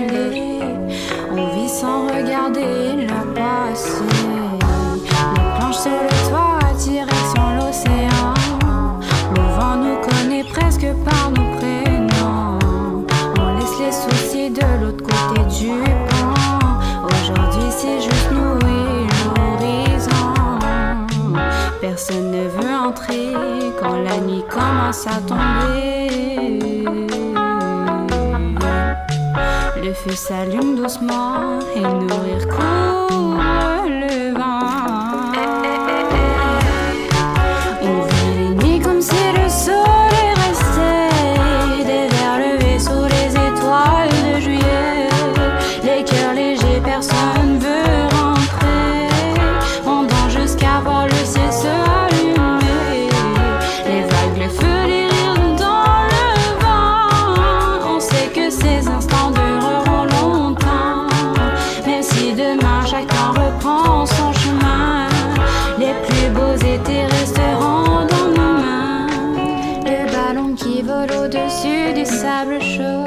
s'envoler. On vit sans regarder le passé. Les planches sur le toit, direction l'océan. Le vent nous connaît presque par nos prénoms. On laisse les soucis de l'autre côté du pont. Aujourd'hui c'est juste nous et l'horizon. Personne ne veut entrer quand la nuit commence à tomber. Le feu s'allume doucement et nos rires couvrent le vent. On vit les nuits comme si le soleil restait, des verres levés sous les étoiles de juillet. Les cœurs légers, personne veut rentrer. On danse jusqu'à voir le ciel se allumer. Les vagues, le feu, les rires dans le vent. On sait que ces instants dureront longtemps. Même si demain chacun reprend son chemin, les plus beaux étés resteront dans nos mains. Le ballon qui vole au-dessus du sable chaud.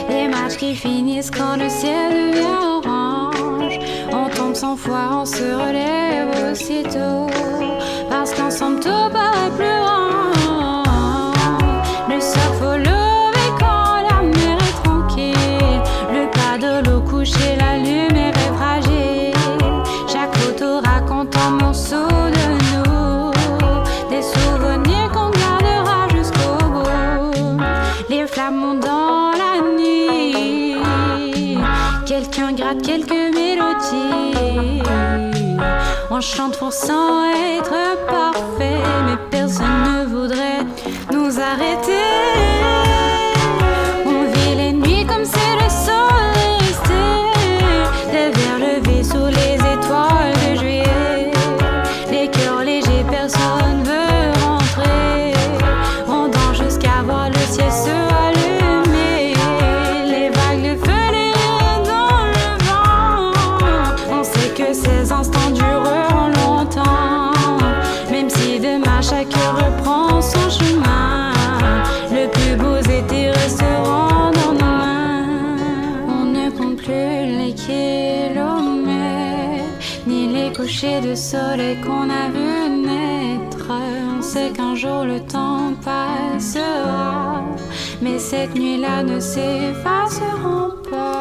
Les matchs qui finissent quand le ciel devient orange. On tombe sans foi, on se relève aussitôt. Parce qu'ensemble tout paraît plus grand. Le surf faut lever quand la mer est tranquille. Le pas de l'eau couchée, la lumière est fragile. Chaque photo raconte un morceau de nous. Des souvenirs qu'on gardera jusqu'au bout. Les flammes montent dans la nuit. Quelqu'un gratte quelques mélodies. On chante pour sans être parfait, mais personne ne voudrait nous arrêter. On vit les nuits comme si le soleil restait, des verres levés sous les étoiles de juillet. Les cœurs légers, personne veut rentrer. On danse jusqu'à voir le ciel se allumer. Les vagues, le feu, les rires dans le vent. On sait que ces instants dureront longtemps. Même si demain chacun reprend son chemin, le plus beau été resteront dans nos mains. On ne compte plus les kilomètres, ni les couchers de soleil qu'on a vu naître. On sait qu'un jour le temps passera, mais cette nuit-là ne s'effaceront pas.